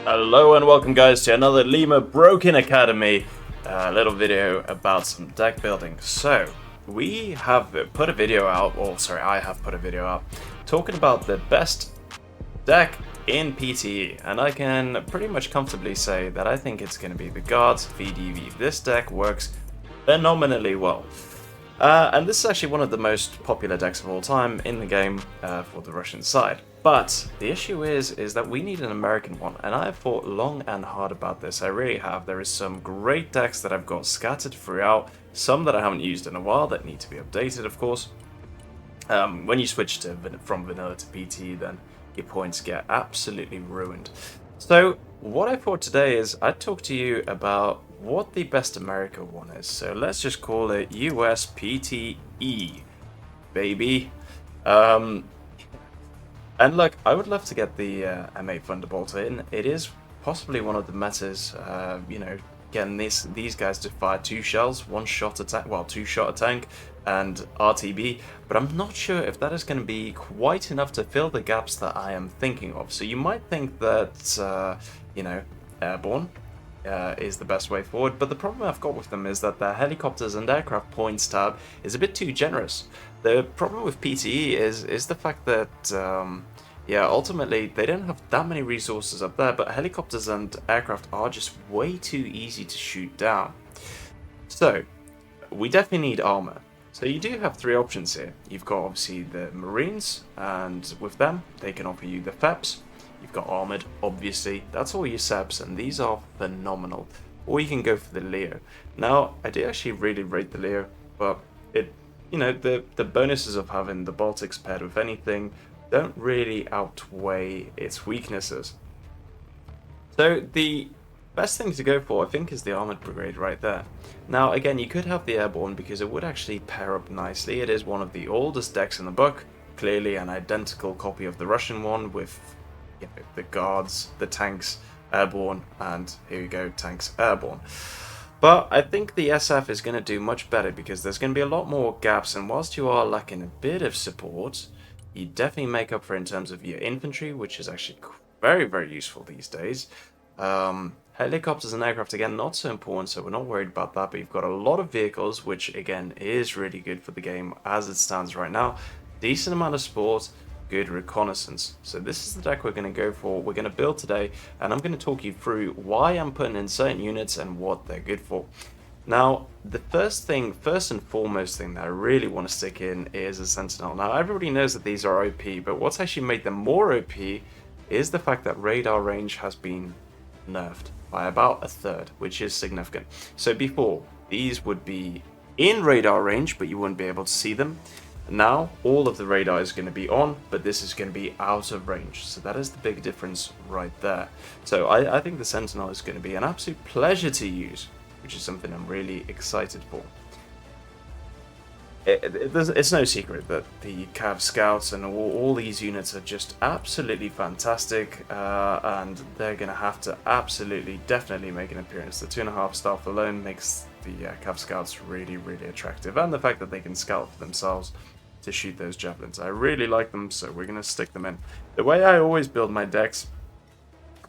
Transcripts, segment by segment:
Hello and welcome guys to another Lima Broken Academy little video about some deck building. So we have put a video out, or sorry, I have put a video out talking about the best deck in PTE, and I can pretty much comfortably say that I think it's going to be the Guards VDV. This deck works phenomenally well. And this is actually one of the most popular decks of all time in the game for the Russian side. But the issue is that we need an American one, and I have thought long and hard about this. I really have. There is some great decks that I've got scattered throughout, some that I haven't used in a while that need to be updated, of course. When you switch from vanilla to PTE, then your points get absolutely ruined. So what I thought today is I'd talk to you about what the best America one is. So let's just call it US PTE, baby. And look, I would love to get the M8 Thunderbolt in. It is possibly one of the metas, getting these guys to fire 2 shells, 1 shot attack, well, 2 shot a tank, and RTB, but I'm not sure if that is going to be quite enough to fill the gaps that I am thinking of. So you might think that, airborne is the best way forward, but the problem I've got with them is that their helicopters and aircraft points tab is a bit too generous. The problem with PTE is the fact that, ultimately they don't have that many resources up there, but helicopters and aircraft are just way too easy to shoot down. So we definitely need armor. So you do have 3 options here. You've got obviously the Marines, and with them they can offer you the FEPs. You've got armored, obviously. That's all your SEPs, and these are phenomenal. Or you can go for the Leo. Now, I do actually really rate the Leo, but the bonuses of having the Baltics paired with anything don't really outweigh its weaknesses. So the best thing to go for, I think, is the Armored Brigade right there. Now, again, you could have the Airborne because it would actually pair up nicely. It is one of the oldest decks in the book, clearly an identical copy of the Russian one with the Guards, the tanks, Airborne, and here we go, tanks, Airborne. But I think the SF is going to do much better because there's going to be a lot more gaps, and whilst you are lacking a bit of support, you definitely make up for it in terms of your infantry, which is actually very, very useful these days. Helicopters and aircraft, again, not so important, so we're not worried about that, but you've got a lot of vehicles, which, again, is really good for the game as it stands right now. Decent amount of support, good reconnaissance. So this is the deck we're going to go for, we're going to build today, and I'm going to talk you through why I'm putting in certain units and what they're good for. Now, the first and foremost thing that I really want to stick in is a Sentinel. Now, everybody knows that these are OP, but what's actually made them more OP is the fact that radar range has been nerfed by about 1/3, which is significant. So before, these would be in radar range, but you wouldn't be able to see them. Now, all of the radar is going to be on, but this is going to be out of range. So that is the big difference right there. So I think the Sentinel is going to be an absolute pleasure to use, which is something I'm really excited for. It's no secret that the Cav Scouts and all these units are just absolutely fantastic, and they're going to have to definitely make an appearance. The 2.5 staff alone makes the Cav Scouts really, really attractive, and the fact that they can scout for themselves to shoot those javelins. I really like them, so we're going to stick them in. The way I always build my decks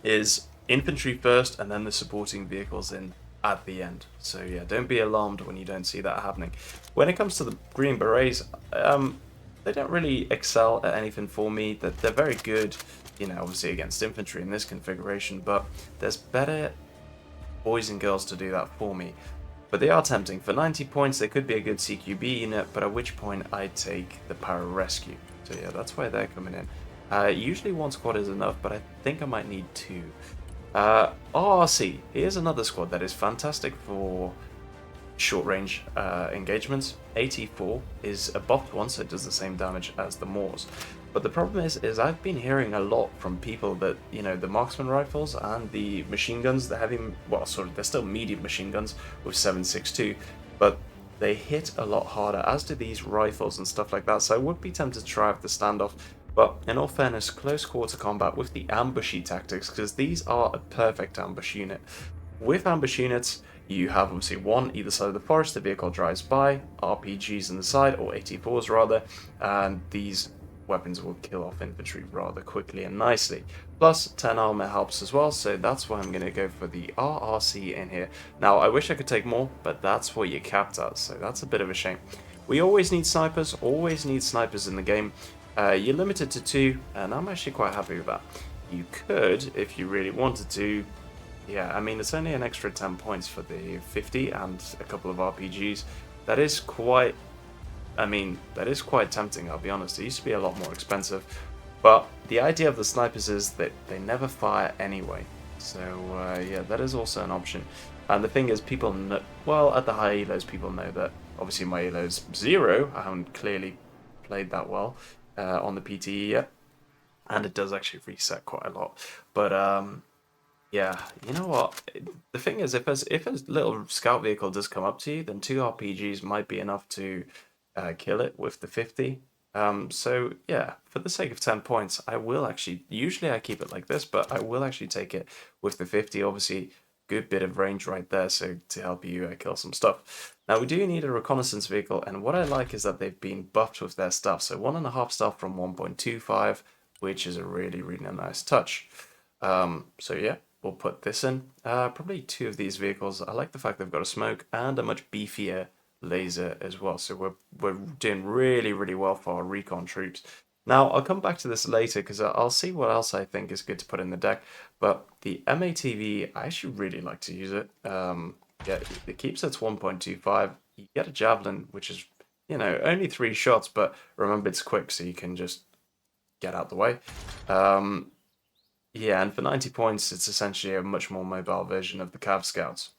is infantry first, and then the supporting vehicles in at the end. So yeah, don't be alarmed when you don't see that happening. When it comes to the Green Berets, they don't really excel at anything for me. That they're very good, obviously against infantry in this configuration, but there's better boys and girls to do that for me. But they are tempting. For 90 points, they could be a good CQB unit, but at which point I take the Pararescue. So yeah, that's why they're coming in. Usually 1 squad is enough, but I think I might need 2. RRC, here's another squad that is fantastic for short range engagements. AT4 is a buffed one, so it does the same damage as the Moors. But the problem is I've been hearing a lot from people that, the marksman rifles and the machine guns, the heavy, they're still medium machine guns with 7.62, but they hit a lot harder, as do these rifles and stuff like that, so I would be tempted to try out the standoff. But in all fairness, close quarter combat with the ambushy tactics, because these are a perfect ambush unit. With ambush units, you have obviously one either side of the forest, the vehicle drives by, RPGs on the side, or AT4s rather, and these weapons will kill off infantry rather quickly and nicely. Plus 10 armor helps as well, so that's why I'm going to go for the RRC in here. Now I wish I could take more, but that's what you're capped at, so that's a bit of a shame. We always need snipers in the game. You're limited to 2, and I'm actually quite happy with that. You could, if you really wanted to, yeah, I mean, it's only an extra 10 points for the 50 and a couple of RPGs. That is quite, I mean, that is quite tempting, I'll be honest. It used to be a lot more expensive. But the idea of the snipers is that they never fire anyway. So, yeah, that is also an option. And the thing is, people know, well, at the high elos, people know that obviously my elo is 0. I haven't clearly played that well on the PTE yet. And it does actually reset quite a lot. But, yeah, you know what? The thing is, if a little scout vehicle does come up to you, then 2 RPGs might be enough to kill it with the 50. So yeah, for the sake of 10 points, I will actually, usually I keep it like this, but I will actually take it with the 50. Obviously, good bit of range right there, so to help you kill some stuff. Now we do need a reconnaissance vehicle, and what I like is that they've been buffed with their stuff. So 1.5 stealth from 1.25, which is a really, really nice touch. So yeah, we'll put this in. Probably 2 of these vehicles. I like the fact they've got a smoke and a much beefier laser as well. So we're doing really, really well for our recon troops. Now, I'll come back to this later because I'll see what else I think is good to put in the deck. But the MATV, I actually really like to use it. Yeah, it keeps its 1.25. You get a javelin, which is, you know, only 3 shots, but remember it's quick, so you can just get out the way. Yeah, and for 90 points, it's essentially a much more mobile version of the Cav Scouts.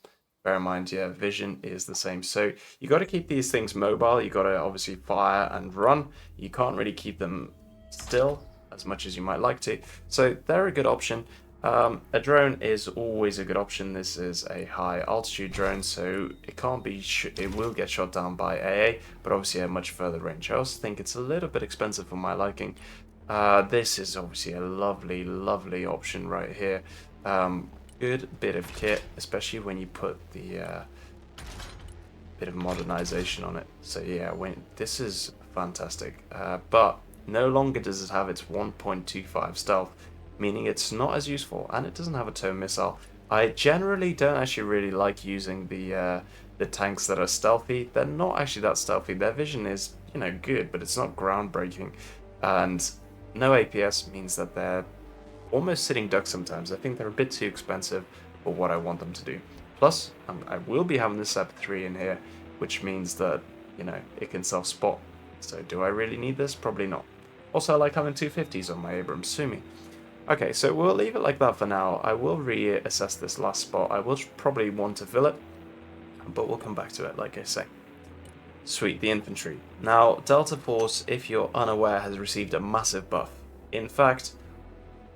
Bear in mind, yeah, vision is the same. So you got to keep these things mobile. You got to obviously fire and run. You can't really keep them still as much as you might like to. So they're a good option. A drone is always a good option. This is a high altitude drone, so it can't be. It will get shot down by AA, but obviously at much further range. I also think it's a little bit expensive for my liking. This is obviously a lovely, lovely option right here. Good bit of kit, especially when you put the bit of modernization on it. So yeah, this is fantastic. But no longer does it have its 1.25 stealth, meaning it's not as useful, and it doesn't have a tow missile. I generally don't actually really like using the tanks that are stealthy. They're not actually that stealthy. Their vision is, you know, good, but it's not groundbreaking. And no APS means that they're almost sitting ducks sometimes. I think they're a bit too expensive for what I want them to do. Plus, I will be having the SEP 3 in here, which means that, you know, it can self-spot. So do I really need this? Probably not. Also, I like having 250s on my Abrams, sue me. Okay, so we'll leave it like that for now. I will reassess this last spot. I will probably want to fill it, but we'll come back to it, like I say. Sweet, the infantry. Now, Delta Force, if you're unaware, has received a massive buff. In fact,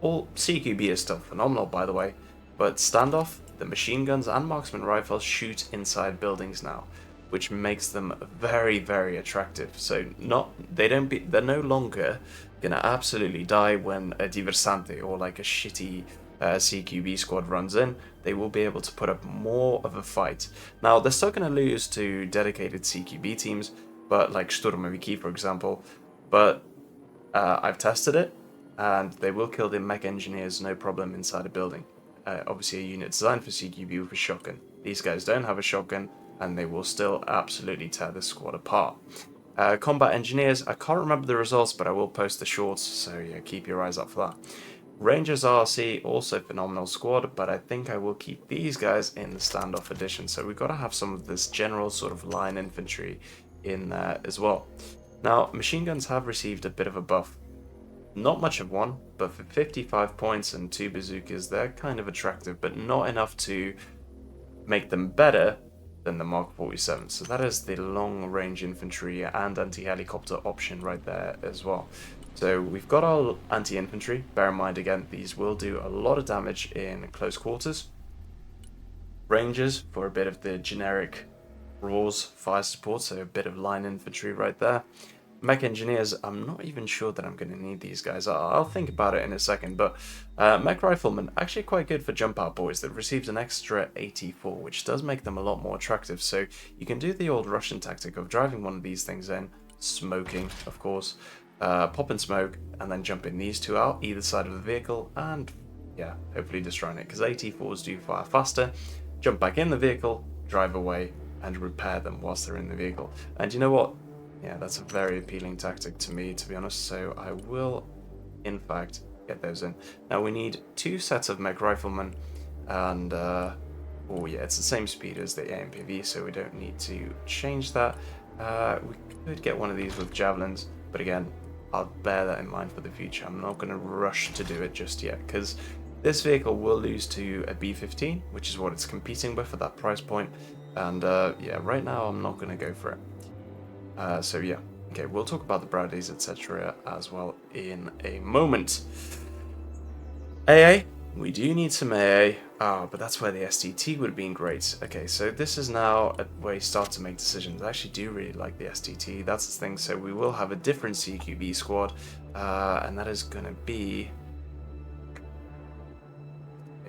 all CQB is still phenomenal, by the way, but standoff, the machine guns and marksman rifles shoot inside buildings now, which makes them very, very attractive. So they're no longer gonna absolutely die when a diversante or like a shitty CQB squad runs in. They will be able to put up more of a fight. Now they're still gonna lose to dedicated CQB teams, but like Sturmoviki, for example. But I've tested it, and they will kill the mech engineers no problem inside a building. Obviously a unit designed for CQB with a shotgun. These guys don't have a shotgun, and they will still absolutely tear this squad apart. Combat engineers, I can't remember the results, but I will post the shorts, so yeah, keep your eyes out for that. Rangers RC, also phenomenal squad, but I think I will keep these guys in the standoff edition, so we've got to have some of this general sort of line infantry in there as well. Now, machine guns have received a bit of a buff. Not much of one, but for 55 points and 2 bazookas, they're kind of attractive, but not enough to make them better than the Mark 47. So that is the long-range infantry and anti-helicopter option right there as well. So we've got our anti-infantry. Bear in mind, again, these will do a lot of damage in close quarters. Rangers for a bit of the generic Raws fire support, so a bit of line infantry right there. Mech engineers, I'm not even sure that I'm going to need these guys. I'll think about it in a second, but mech riflemen, actually quite good for jump out boys. That receives an extra 84, which does make them a lot more attractive. So you can do the old Russian tactic of driving one of these things in, smoking, of course, pop in smoke, and then jumping these two out either side of the vehicle, and yeah, hopefully destroying it, because AT4s do fire faster. Jump back in the vehicle, drive away, and repair them whilst they're in the vehicle. And you know what? Yeah, that's a very appealing tactic to me, to be honest, so I will, in fact, get those in. Now we need 2 sets of mech riflemen, and oh yeah, it's the same speed as the AMPV, so we don't need to change that. We could get one of these with javelins, but again, I'll bear that in mind for the future. I'm not going to rush to do it just yet, because this vehicle will lose to a B-15, which is what it's competing with at that price point, and yeah, right now I'm not going to go for it. So yeah, okay, we'll talk about the Bradleys, etc. as well in a moment. AA, we do need some AA, but that's where the STT would have been great. Okay, so this is now where you start to make decisions. I actually do really like the STT, that's the thing, so we will have a different CQB squad, and that is going to be...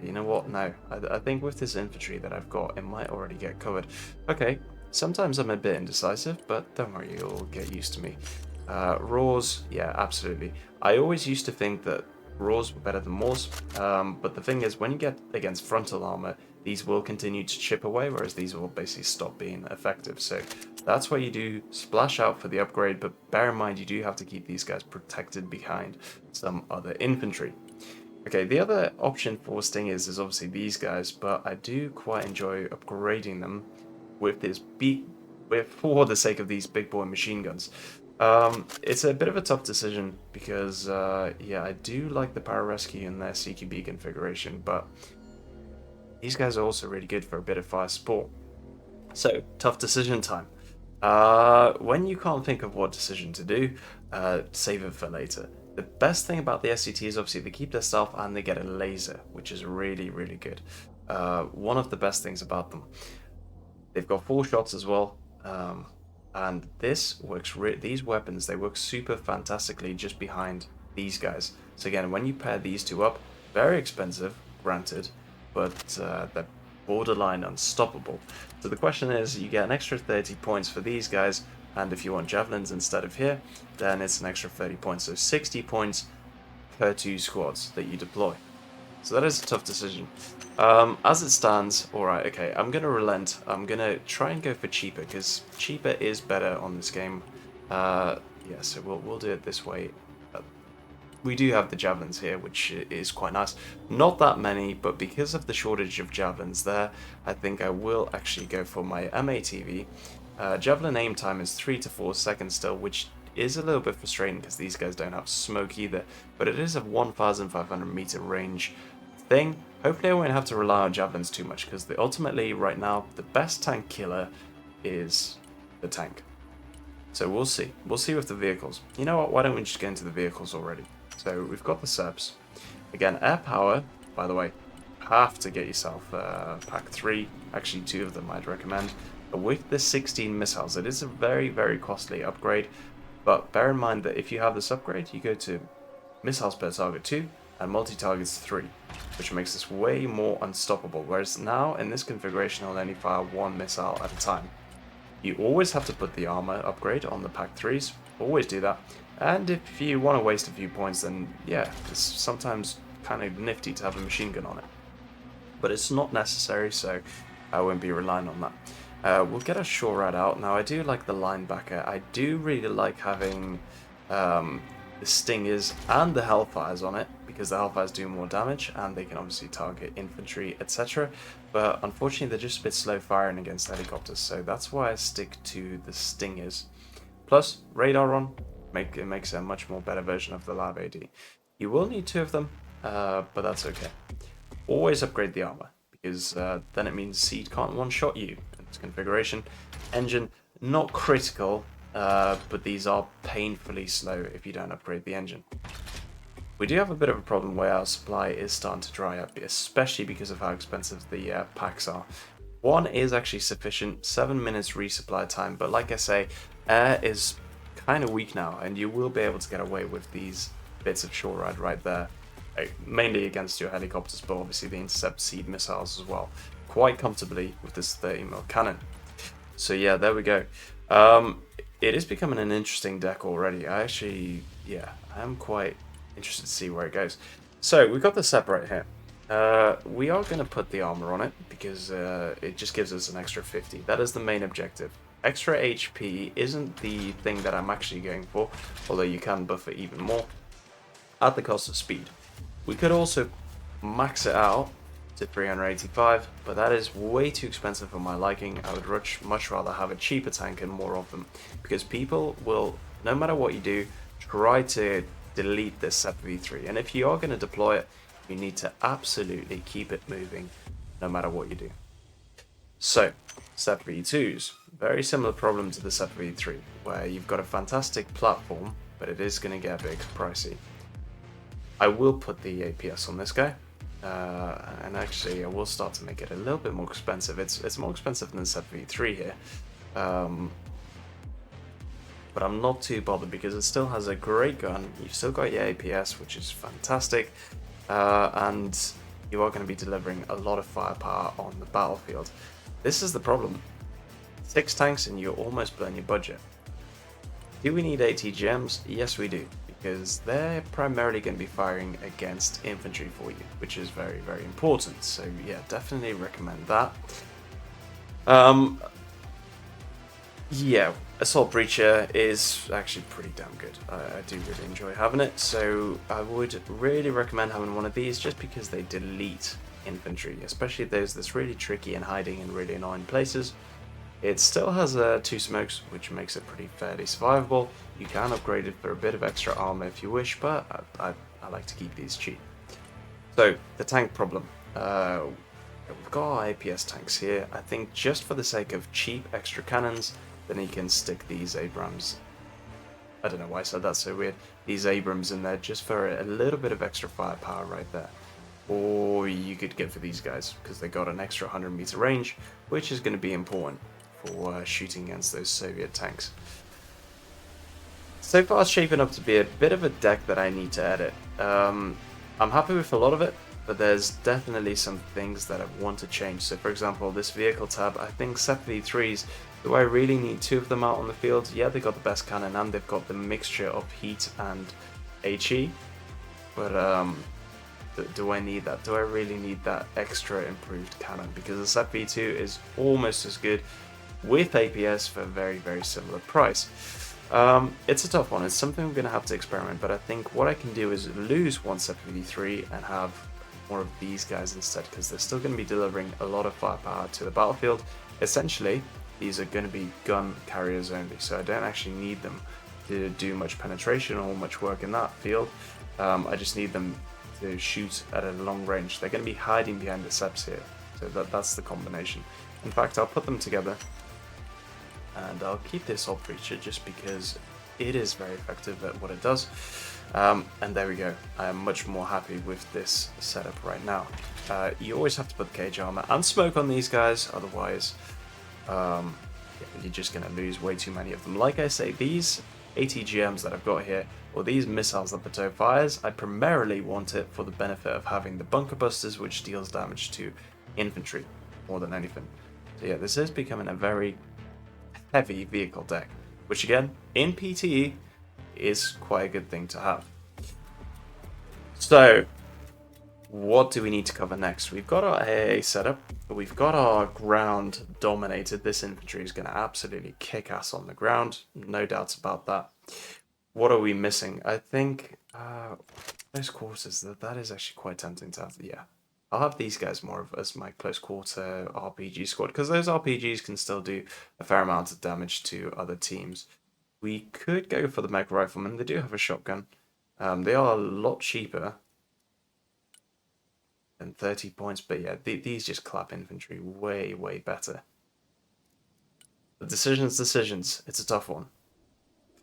You know what? No, I think with this infantry that I've got, it might already get covered. Okay, sometimes I'm a bit indecisive, but don't worry, you'll get used to me. Raws, yeah, absolutely. I always used to think that Raws were better than Moors, but the thing is, when you get against frontal armor, these will continue to chip away, whereas these will basically stop being effective. So that's why you do splash out for the upgrade, but bear in mind you do have to keep these guys protected behind some other infantry. Okay, the other option for Stingers is obviously these guys, but I do quite enjoy upgrading them with this for the sake of these big boy machine guns. It's a bit of a tough decision because, yeah, I do like the Pararescue in their CQB configuration, but these guys are also really good for a bit of fire support. So, tough decision time. When you can't think of what decision to do, save it for later. The best thing about the SCT is obviously they keep their stealth and they get a laser, which is really, really good. One of the best things about them. They've got 4 shots as well, and this works. These weapons, they work super fantastically just behind these guys. So again, when you pair these two up, very expensive, granted, but they're borderline unstoppable. So the question is, you get an extra 30 points for these guys, and if you want javelins instead of here, then it's an extra 30 points. So 60 points per 2 squads that you deploy. So that is a tough decision. As it stands, alright, okay, I'm going to relent. I'm going to try and go for cheaper, because cheaper is better on this game. Yeah, so we'll do it this way. We do have the javelins here, which is quite nice. Not that many, but because of the shortage of javelins there, I think I will actually go for my MATV. Javelin aim time is 3 to 4 seconds still, which is a little bit frustrating because these guys don't have smoke either, but it is a 1,500 meter range thing. Hopefully I won't have to rely on javelins too much, because ultimately right now the best tank killer is the tank. So we'll see. We'll see with the vehicles. You know what, why don't we just get into the vehicles already? So we've got the SEPs. Again, air power, by the way, have to get yourself pack 3, actually 2 of them I'd recommend. With the 16 missiles, it is a very, very costly upgrade, but bear in mind that if you have this upgrade, you go to missiles per target 2 and multi-targets 3, which makes this way more unstoppable, whereas now in this configuration I'll only fire 1 missile at a time. You always have to put the armor upgrade on the pack 3s, always do that, and if you want to waste a few points, then yeah, it's sometimes kind of nifty to have a machine gun on it. But it's not necessary, so I won't be relying on that. We'll get a short ride out. Now I do like the linebacker. I do really like having the Stingers and the Hellfires on it, because the Hellfires do more damage and they can obviously target infantry, etc. But unfortunately they're just a bit slow firing against helicopters, so that's why I stick to the Stingers. Plus radar on, it makes a much more better version of the Lav AD. You will need 2 of them, but that's okay. Always upgrade the armor, because then it means Seed can't one-shot you. Configuration. Engine, not critical, but these are painfully slow if you don't upgrade the engine. We do have a bit of a problem where our supply is starting to dry up, especially because of how expensive the packs are. 1 is actually sufficient, 7 minutes resupply time, but like I say, air is kind of weak now, and you will be able to get away with these bits of shore ride right there, mainly against your helicopters, but obviously the intercept Seed missiles as well, quite comfortably with this 30mm cannon. So yeah, there we go. It is becoming an interesting deck already. I actually yeah, I am quite interested to see where it goes. So we've got the separate here. We are going to put the armor on it because it just gives us an extra 50. That is the main objective. Extra HP isn't the thing that I'm actually going for, although you can buff it even more at the cost of speed. We could also max it out to 385, but that is way too expensive for my liking. I would much rather have a cheaper tank and more of them, because people will, no matter what you do, try to delete this SEP V3, and if you are going to deploy it, you need to absolutely keep it moving no matter what you do. So, SEP V2s, very similar problem to the SEP V3, where you've got a fantastic platform, but it is going to get a bit pricey. I will put the APS on this guy, and actually I will start to make it a little bit more expensive. It's more expensive than SEP V3 here, but I'm not too bothered because it still has a great gun. You've still got your APS, which is fantastic, and you are going to be delivering a lot of firepower on the battlefield. This is the problem. 6 tanks and you almost burn your budget. Do we need ATGMs? Yes, we do, because they're primarily going to be firing against infantry for you, which is very, very important. So yeah, definitely recommend that. Yeah, Assault Breacher is actually pretty damn good. I do really enjoy having it, so I would really recommend having one of these just because they delete infantry, especially those that's really tricky and hiding in really annoying places. It still has 2 smokes, which makes it pretty fairly survivable. You can upgrade it for a bit of extra armor if you wish, but I like to keep these cheap. So, the tank problem. We've got our APS tanks here. I think just for the sake of cheap extra cannons, then you can stick these Abrams. I don't know why I said that so weird. These Abrams in there just for a little bit of extra firepower right there. Or you could get for these guys because they got an extra 100-meter range, which is going to be important for shooting against those Soviet tanks. So far it's shaping up to be a bit of a deck that I need to edit. I'm happy with a lot of it, but there's definitely some things that I want to change. So for example, this vehicle tab, I think SEP V3s, do I really need 2 of them out on the field? Yeah, they've got the best cannon and they've got the mixture of heat and HE, but do I need that? Do I really need that extra improved cannon? Because the SEP V2 is almost as good with APS for a very, very similar price. It's a tough one. It's something we're going to have to experiment, but I think what I can do is lose one SEP V3 and have more of these guys instead, because they're still going to be delivering a lot of firepower to the battlefield. Essentially, these are going to be gun carriers only, so I don't actually need them to do much penetration or much work in that field. I just need them to shoot at a long range. They're going to be hiding behind the SEPs here, so that's the combination. In fact, I'll put them together, and I'll keep this Assault Breacher just because it is very effective at what it does. And there we go. I am much more happy with this setup right now. You always have to put the cage armor and smoke on these guys, otherwise you're just going to lose way too many of them. Like I say, these ATGMs that I've got here, or these missiles that Bateau fires, I primarily want it for the benefit of having the bunker busters, which deals damage to infantry more than anything. So yeah, this is becoming a very heavy vehicle deck, which again, in PTE, is quite a good thing to have. So, what do we need to cover next? We've got our AA setup, we've got our ground dominated. This infantry is going to absolutely kick ass on the ground, no doubts about that. What are we missing? I think close quarters, that is actually quite tempting to have. Yeah, I'll have these guys more of as my close quarter RPG squad, because those RPGs can still do a fair amount of damage to other teams. We could go for the Mech Rifleman. They do have a shotgun. They are a lot cheaper than 30 points, but yeah, these just clap infantry way, way better. The decisions. It's a tough one.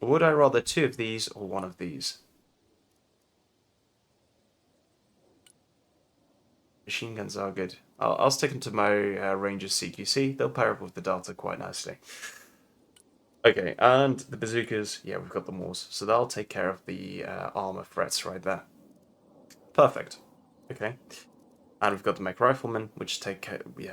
Would I rather 2 of these or 1 of these? Machine guns are good. I'll stick them to my Rangers CQC. They'll pair up with the Delta quite nicely. Okay, and the bazookas, yeah, we've got the Moors, so they'll take care of the armor threats right there. Perfect. Okay, and we've got the Mech Rifleman, which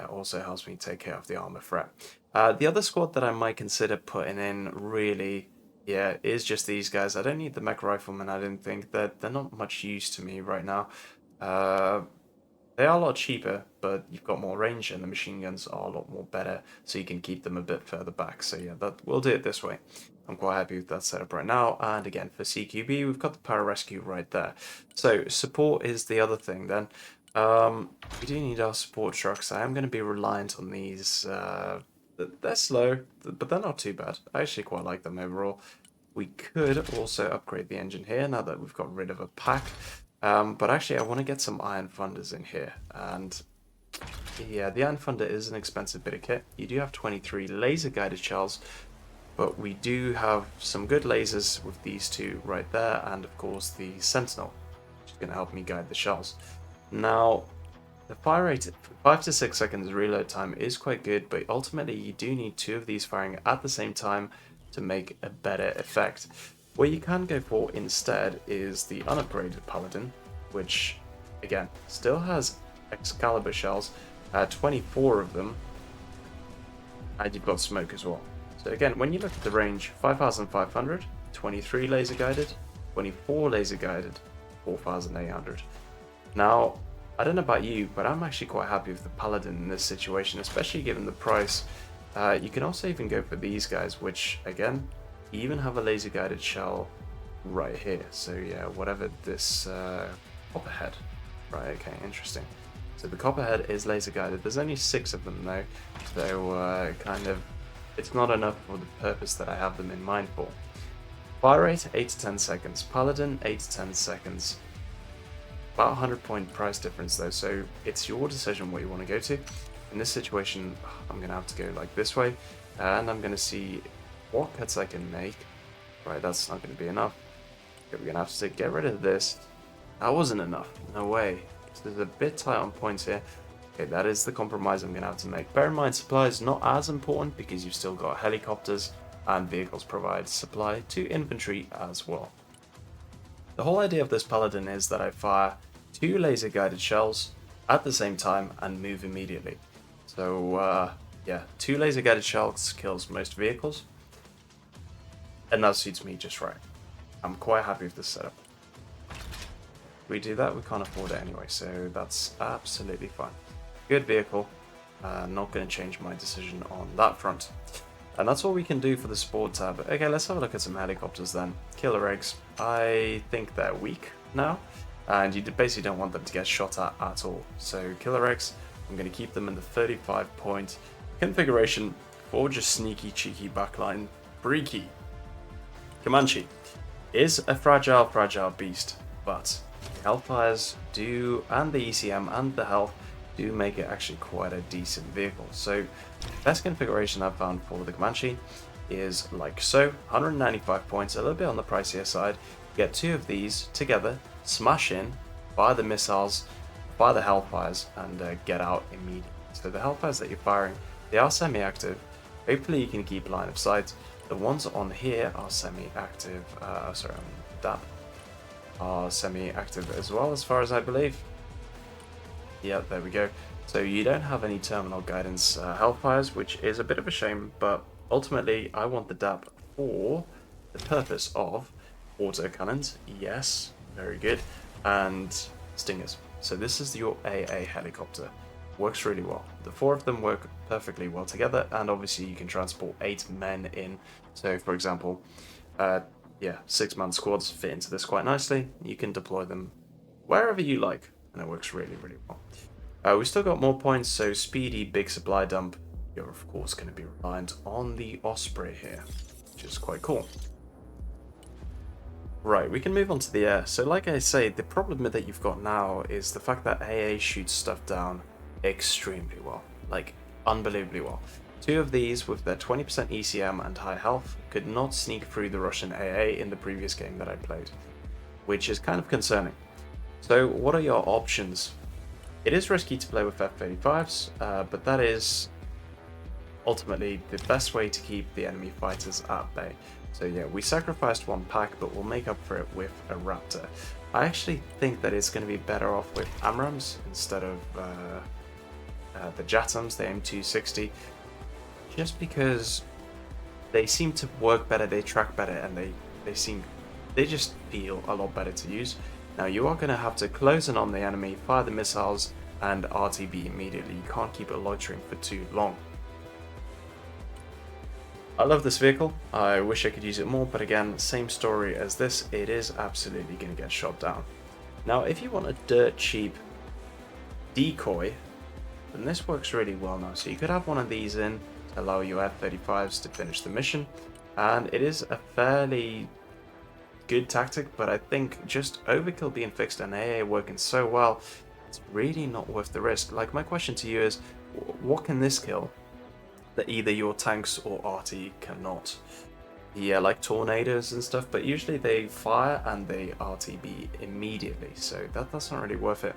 also helps me take care of the armor threat. The other squad that I might consider putting in really Yeah, it is just these guys. I don't need the mech riflemen, I didn't think. They're not much use to me right now. Uh, they are a lot cheaper, but you've got more range and the machine guns are a lot more better, so you can keep them a bit further back. So yeah, we'll do it this way. I'm quite happy with that setup right now. And again, for CQB, we've got the pararescue right there. So support is the other thing then. We do need our support trucks. I am going to be reliant on these. They're slow, but they're not too bad. I actually quite like them overall. We could also upgrade the engine here now that we've got rid of a pack. But actually, I want to get some Iron Funders in here. And yeah, the Iron Funder is an expensive bit of kit. You do have 23 laser-guided shells, but we do have some good lasers with these two right there, and of course the Sentinel, which is going to help me guide the shells. Now, the fire rate, 5 to 6 seconds reload time is quite good, but ultimately you do need 2 of these firing at the same time to make a better effect. What you can go for instead is the unupgraded Paladin, which again still has Excalibur shells, 24 of them, and you've got smoke as well. So again, when you look at the range, 5,500, 23 laser guided, 24 laser guided, 4,800. Now, I don't know about you, but I'm actually quite happy with the Paladin in this situation, especially given the price. You can also even go for these guys, which again, even have a laser guided shell right here. So yeah, whatever this Copperhead. Right, okay, interesting. So the Copperhead is laser guided. There's only 6 of them though, so kind of, it's not enough for the purpose that I have them in mind for. Fire rate, 8 to 10 seconds. Paladin, 8 to 10 seconds. About 100 point price difference though, so it's your decision what you want to go to. In this situation, I'm going to have to go like this way, and I'm going to see what cuts I can make. Right, that's not going to be enough. Okay, we're going to have to get rid of this. That wasn't enough, no way. So there's a bit tight on points here. Okay, that is the compromise I'm going to have to make. Bear in mind, supply is not as important because you've still got helicopters and vehicles provide supply to infantry as well. The whole idea of this Paladin is that I fire 2 laser guided shells at the same time and move immediately. So yeah, 2 laser guided shells kills most vehicles, and that suits me just right. I'm quite happy with this setup. We do that, we can't afford it anyway, so that's absolutely fine. Good vehicle, not going to change my decision on that front. And that's all we can do for the support tab. Okay, let's have a look at some helicopters then. Killer eggs, I think they're weak now, and you basically don't want them to get shot at all. So killer eggs, I'm going to keep them in the 35 point configuration for just sneaky, cheeky backline breaky. Comanche is a fragile beast, but the Hellfires do, and the ECM and the health do make it actually quite a decent vehicle. So best configuration I've found for the Comanche is like so, 195 points, a little bit on the pricier side. Get 2 of these together, smash in, fire the missiles, fire the Hellfires, and get out immediately. So the Hellfires that you're firing, they are semi-active. Hopefully you can keep line of sight. The ones on here are semi-active, sorry, on DAP are semi-active as well, as far as I believe. Yeah, there we go. So you don't have any terminal guidance Hellfires, which is a bit of a shame, but ultimately I want the DAP for the purpose of autocannons, yes, very good, and stingers. So this is your AA helicopter. Works really well. The 4 of them work perfectly well together, and obviously you can transport 8 men in. So for example, yeah, 6-man squads fit into this quite nicely. You can deploy them wherever you like, and it works really, really well. We've still got more points, so speedy, big supply dump. You're of course going to be reliant on the Osprey here, which is quite cool. Right, we can move on to the air. So like I say, the problem that you've got now is the fact that AA shoots stuff down extremely well, like unbelievably well. 2 of these with their 20% ECM and high health could not sneak through the Russian AA in the previous game that I played, which is kind of concerning. So what are your options? It is risky to play with F-35s, but that is ultimately the best way to keep the enemy fighters at bay. So yeah, we sacrificed 1 pack, but we'll make up for it with a Raptor. I actually think that it's going to be better off with Abrams instead of the JATMs, the M260, just because they seem to work better, they track better, and they just feel a lot better to use. Now you are going to have to close in on the enemy, fire the missiles, and RTB immediately. You can't keep it loitering for too long. I love this vehicle. I wish I could use it more, but again, same story as this. It is absolutely going to get shot down. Now, if you want a dirt cheap decoy, then this works really well now. So you could have one of these in to allow your F-35s to finish the mission, and it is a fairly good tactic, but I think just overkill being fixed and AA working so well, it's really not worth the risk. Like, my question to you is, what can this kill that either your tanks or RT cannot? Yeah, like tornadoes and stuff, but usually they fire and they RTB immediately, so that's not really worth it.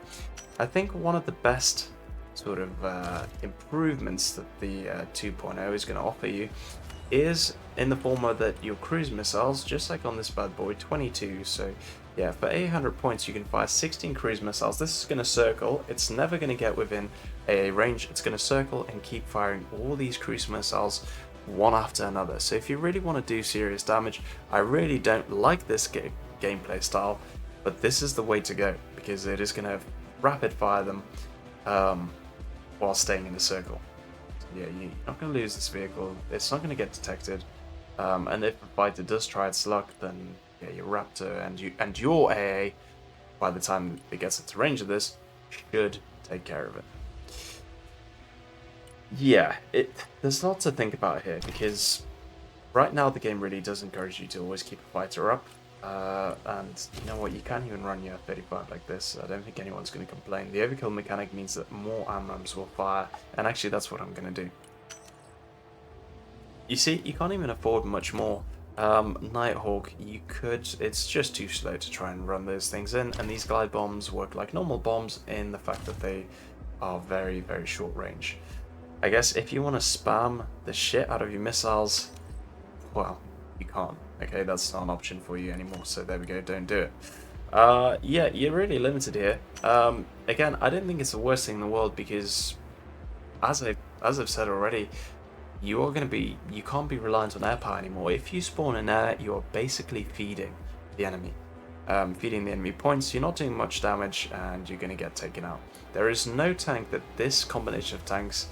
I think one of the best sort of improvements that the 2.0 is going to offer you is in the form of that your cruise missiles, just like on this bad boy, 22. So yeah, for 800 points you can fire 16 cruise missiles. This is going to circle, it's never going to get within AA range, it's going to circle and keep firing all these cruise missiles one after another. So if you really want to do serious damage, I really don't like this gameplay style, but this is the way to go, because it is going to rapid fire them while staying in the circle. So yeah, you're not going to lose this vehicle, it's not going to get detected, and if a fighter does try its luck, then yeah, your Raptor and your AA, by the time it gets into range of this, should take care of it. Yeah, there's lots to think about here, because right now the game really does encourage you to always keep a fighter up, and you know what, you can't even run your 35 like this. I don't think anyone's going to complain. The overkill mechanic means that more Abrams will fire, and actually that's what I'm going to do. You see, you can't even afford much more. Nighthawk, you could, it's just too slow to try and run those things in, and these glide bombs work like normal bombs in the fact that they are very, very short range. I guess if you want to spam the shit out of your missiles, well, you can't. Okay, that's not an option for you anymore, so there we go, don't do it. Yeah, you're really limited here. Again, I don't think it's the worst thing in the world, because as I've said already, you can't be reliant on air power anymore. If you spawn in air, you're basically feeding the enemy. Feeding the enemy points, you're not doing much damage, and you're going to get taken out. There is no tank that this combination of tanks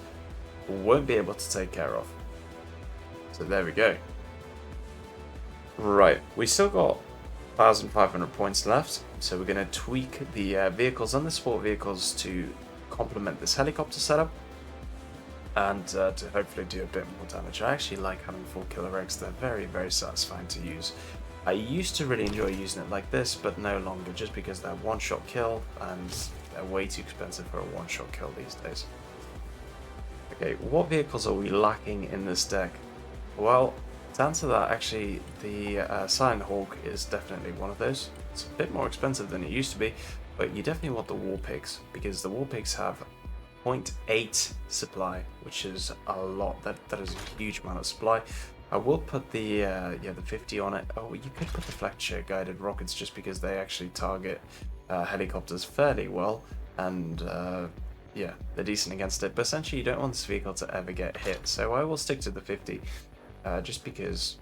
won't be able to take care of. So there we go. Right, we still got 1,500 points left, so we're going to tweak the vehicles and the support vehicles to complement this helicopter setup, and to hopefully do a bit more damage. I actually like having full killer eggs, they're very, very satisfying to use. I used to really enjoy using it like this, but no longer, just because they're one-shot kill, and they're way too expensive for a one-shot kill these days. Okay, what vehicles are we lacking in this deck? Well, to answer that, actually, the Silent Hawk is definitely one of those. It's a bit more expensive than it used to be, but you definitely want the War Pigs, because the War Pigs have 0.8 supply, which is a lot. That is a huge amount of supply. I will put the 50 on it. Oh, you could put the Fletcher guided rockets, just because they actually target helicopters fairly well, and yeah, they're decent against it, but essentially you don't want this vehicle to ever get hit, so I will stick to the 50, just because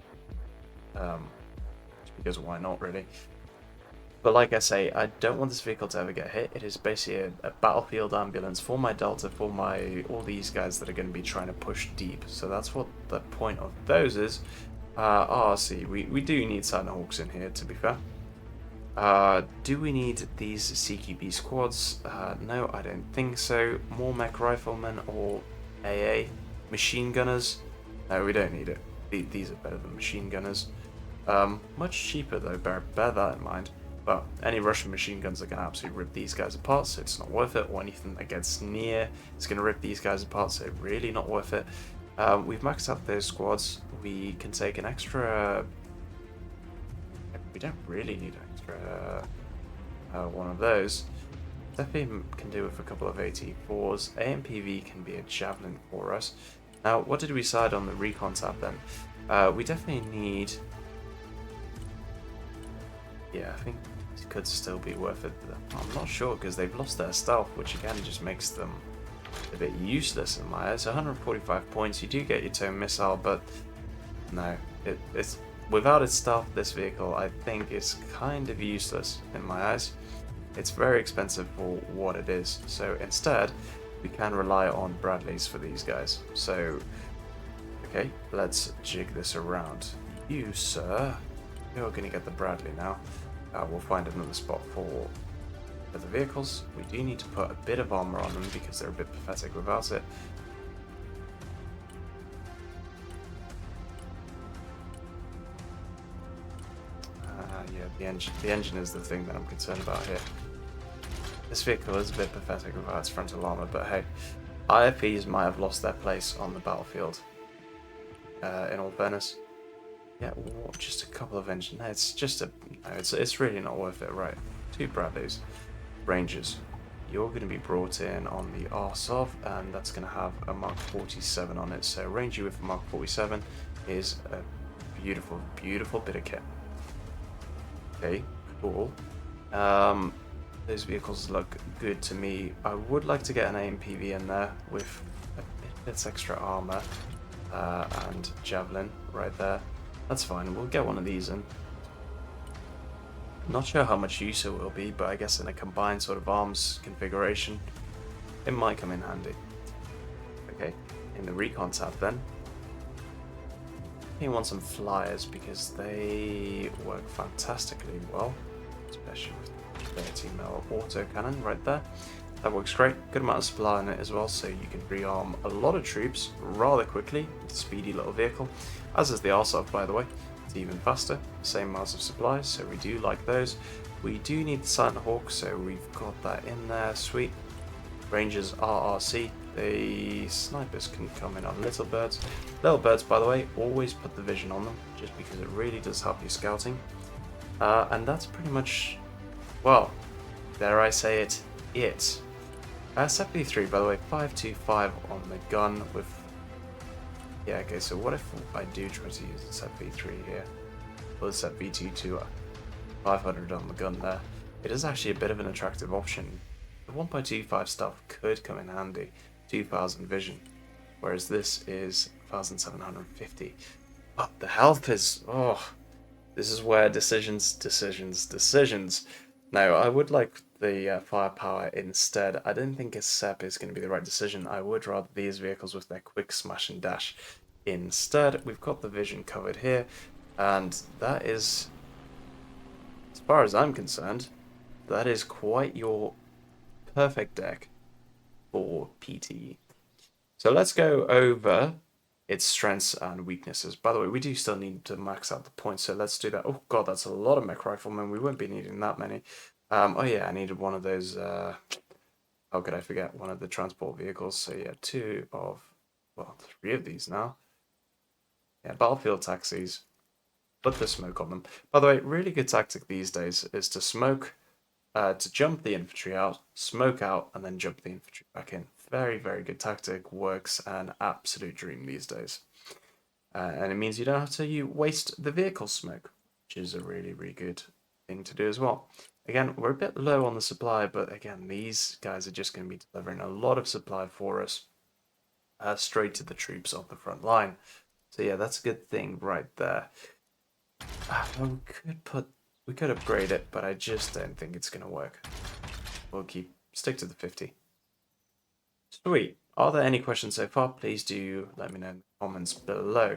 why not, really. But like I say, I don't want this vehicle to ever get hit. It is basically a battlefield ambulance for my Delta, for all these guys that are going to be trying to push deep, so that's what the point of those is. RC, we do need Silent Hawks in here, to be fair. Do we need these CQB squads? No, I don't think so. More mech riflemen or AA machine gunners? No, we don't need it. These are better than machine gunners. Much cheaper though, bear that in mind. But any Russian machine guns are going to absolutely rip these guys apart, so it's not worth it. Or anything that gets near is going to rip these guys apart, so really not worth it. We've maxed out those squads. We can take an extra... We don't really need an extra one of those. Definitely can do with a couple of AT4s. AMPV can be a javelin for us. Now, what did we decide on the recon tab then? We definitely need... Yeah, I think it could still be worth it. I'm not sure, because they've lost their stealth, which again just makes them a bit useless in my eyes. 145 points, you do get your tone missile, but No, it's without its stuff, this vehicle I think is kind of useless in my eyes. It's very expensive for what it is, so instead we can rely on Bradleys for these guys. So, okay, let's jig this around. You, sir, you're going to get the Bradley now. We'll find another spot for the vehicles. We do need to put a bit of armor on them because they're a bit pathetic without it. Yeah, the engine is the thing that I'm concerned about here. This vehicle is a bit pathetic without its frontal armor, but hey, IFPs might have lost their place on the battlefield. In all fairness, yeah, just a couple of engine. It's just a, no, it's really not worth it, right? 2 Bradleys, Rangers. You're going to be brought in on the arse of, and that's going to have a Mark 47 on it. So Ranger with a Mark 47 is a beautiful, beautiful bit of kit. Okay, cool. Those vehicles look good to me. I would like to get an AMPV in there with a bit extra armor and javelin right there. That's fine, we'll get one of these in. Not sure how much use it will be, but I guess in a combined sort of arms configuration, it might come in handy. Okay, in the recon tab then, you want some flyers because they work fantastically well, especially with 30mm autocannon right there. That works great. Good amount of supply in it as well, so you can rearm a lot of troops rather quickly with a speedy little vehicle, as is the RSOV, by the way. It's even faster, same amounts of supplies, so we do like those. We do need the Silent Hawk, so we've got that in there, sweet. Rangers RRC, the snipers can come in on little birds. Little birds, by the way, always put the vision on them, just because it really does help you scouting. And that's pretty much, well, dare I say it, SEP-V3, by the way, 525 on the gun with... Yeah, okay, so what if I do try to use a SEP-V3 here? Or the SEP-V2 to 500 on the gun there. It is actually a bit of an attractive option. The 1.25 stuff could come in handy, 2000 vision, whereas this is 1750. But the health is, oh, this is where decisions. Now, I would like the firepower instead. I don't think a SEP is going to be the right decision. I would rather these vehicles with their quick smash and dash. Instead, we've got the vision covered here, and that is, as far as I'm concerned, that is quite your perfect deck for PTE. So let's go over its strengths and weaknesses. By the way, we do still need to max out the points, so let's do that. Oh god, that's a lot of mech riflemen. We won't be needing that many. Oh yeah, I needed one of those, how could I forget, one of the transport vehicles. So yeah, 3 of these now. Yeah, battlefield taxis. Put the smoke on them. By the way, really good tactic these days is to smoke, to jump the infantry out, smoke out, and then jump the infantry back in. Very, very good tactic. Works an absolute dream these days. And it means you don't have to waste the vehicle smoke, which is a really, really good thing to do as well. Again, we're a bit low on the supply, but again, these guys are just going to be delivering a lot of supply for us straight to the troops on the front line. So yeah, that's a good thing right there. We could upgrade it, but I just don't think it's going to work. We'll stick to the 50. Sweet. Are there any questions so far? Please do let me know in the comments below.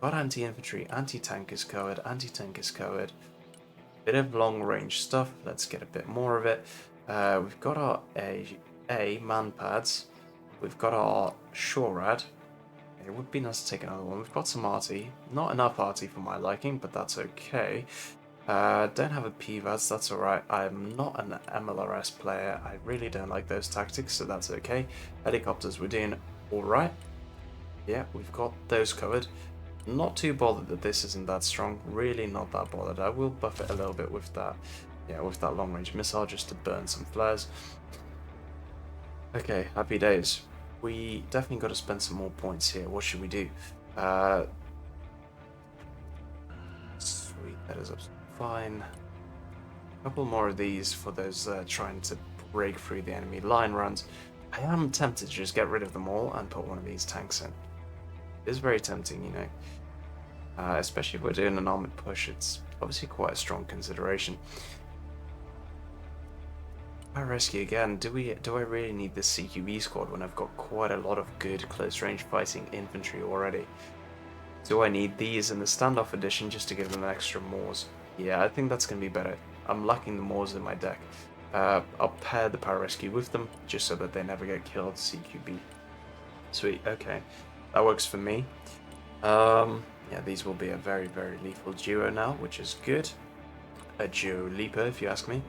Got anti-infantry, anti-tank is covered, anti-tank is covered. Bit of long-range stuff. Let's get a bit more of it. We've got our A man pads. We've got our SHORAD. It would be nice to take another one. We've got some RT. Not enough RT for my liking, but that's okay. Don't have a PVADS, that's alright. I'm not an MLRS player. I really don't like those tactics, so that's okay. Helicopters, we're doing alright. Yeah, we've got those covered. Not too bothered that this isn't that strong. Really not that bothered. I will buff it a little bit with that, with that long-range missile just to burn some flares. Okay, happy days. We definitely got to spend some more points here. What should we do? Sweet, that is absolutely fine. A couple more of these for those trying to break through the enemy line runs. I am tempted to just get rid of them all and put one of these tanks in. It is very tempting, you know. especially if we're doing an armored push. It's obviously quite a strong consideration. I rescue again. Do I really need this CQB squad when I've got quite a lot of good close range fighting infantry already? Do I need these in the standoff edition just to give them extra Moors? Yeah, I think that's going to be better. I'm lacking the Moors in my deck. I'll pair the pararescue with them just so that they never get killed. CQB. Sweet, okay. That works for me. Yeah, these will be a very, very lethal duo now, which is good. A duo leaper, if you ask me.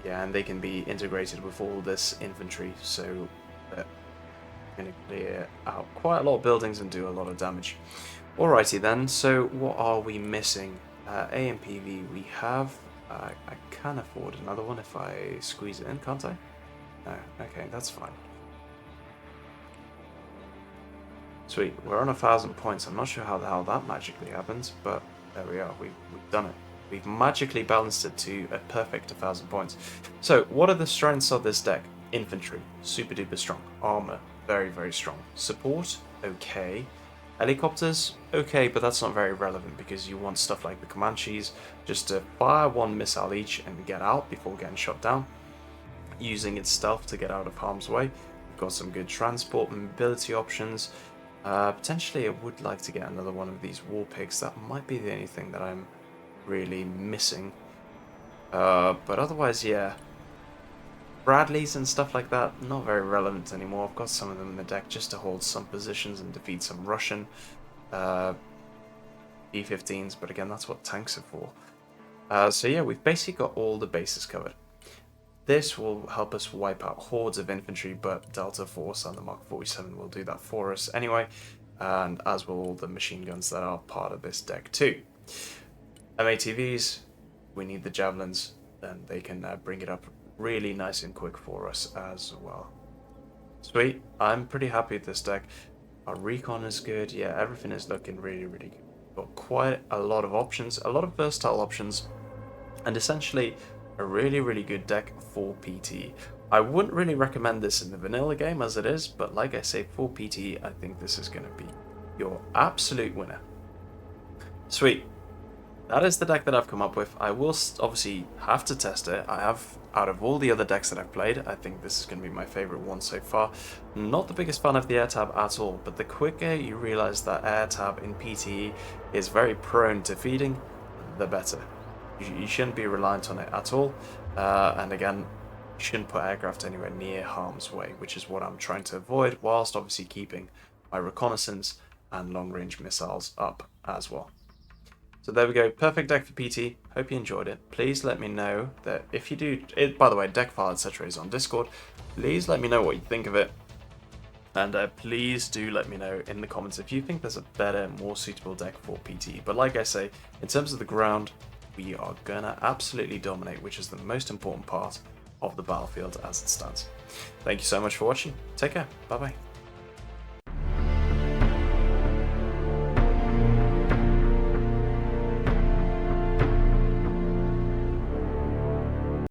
Yeah, and they can be integrated with all this infantry, so they're going to clear out quite a lot of buildings and do a lot of damage. Alrighty then, so what are we missing? AMPV we have. I can afford another one if I squeeze it in, can't I? No, okay, that's fine. Sweet, we're on 1,000 points. I'm not sure how the hell that magically happens, but there we are, we've done it. We've magically balanced it to a perfect 1,000 points. So, what are the strengths of this deck? Infantry, super duper strong. Armor, very, very strong. Support, okay. Helicopters, okay, but that's not very relevant because you want stuff like the Comanches just to fire one missile each and get out before getting shot down. Using its stealth to get out of harm's way. We've got some good transport and mobility options. Potentially I would like to get another one of these war pigs. That might be the only thing that I'm really missing. But otherwise, yeah. Bradleys and stuff like that, not very relevant anymore. I've got some of them in the deck just to hold some positions and defeat some Russian B-15s, but again, that's what tanks are for. So yeah, we've basically got all the bases covered. This will help us wipe out hordes of infantry, but Delta Force and the Mark 47 will do that for us anyway, and as will all the machine guns that are part of this deck too. MATVs, we need the javelins, then they can bring it up really nice and quick for us as well. Sweet, I'm pretty happy with this deck. Our recon is good, yeah, everything is looking really, really good. Got quite a lot of options, a lot of versatile options, and essentially a really, really good deck for PTE. I wouldn't really recommend this in the vanilla game as it is, but like I say, for PTE, I think this is going to be your absolute winner. Sweet. That is the deck that I've come up with. I will obviously have to test it. I have, out of all the other decks that I've played, I think this is going to be my favourite one so far. Not the biggest fan of the air tab at all, but the quicker you realise that air tab in PTE is very prone to feeding, the better. You shouldn't be reliant on it at all. And again, you shouldn't put aircraft anywhere near harm's way, which is what I'm trying to avoid, whilst obviously keeping my reconnaissance and long-range missiles up as well. So there we go, perfect deck for PT. Hope you enjoyed it. Please let me know that if you do, by the way, deck file, etc. is on Discord. Please let me know what you think of it. And please do let me know in the comments if you think there's a better, more suitable deck for PT. But like I say, in terms of the ground, we are gonna absolutely dominate, which is the most important part of the battlefield as it stands. Thank you so much for watching. Take care. Bye-bye.